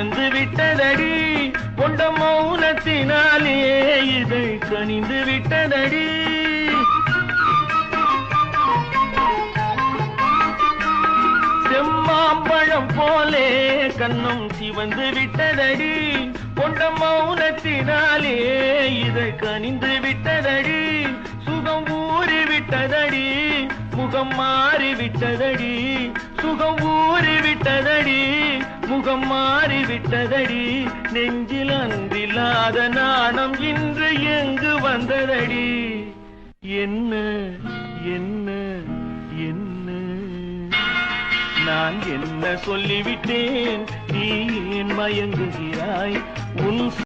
சிவந்து விட்டதடி கொண்ட மௌனத்தினாலே இதை கனிந்து விட்டதடி செம்மாம்பழம் போலே கண்ணும் சிவந்து விட்டதடி கொண்ட மௌனத்தினாலே இதை கனிந்து விட்டதடி சுகம் ஊறி விட்டதடி முகம் மாறி விட்டதடி சுகம் ஊறி விட்டதடி முகம் மாறி விட்டதடி நெஞ்சில் அன்றில்லாத நாணம் இன்று எங்கு வந்ததடி என்ன என்ன என்ன நான் என்ன சொல்லிவிட்டேன் நீ ஏன் மயங்குகிறாய் உன்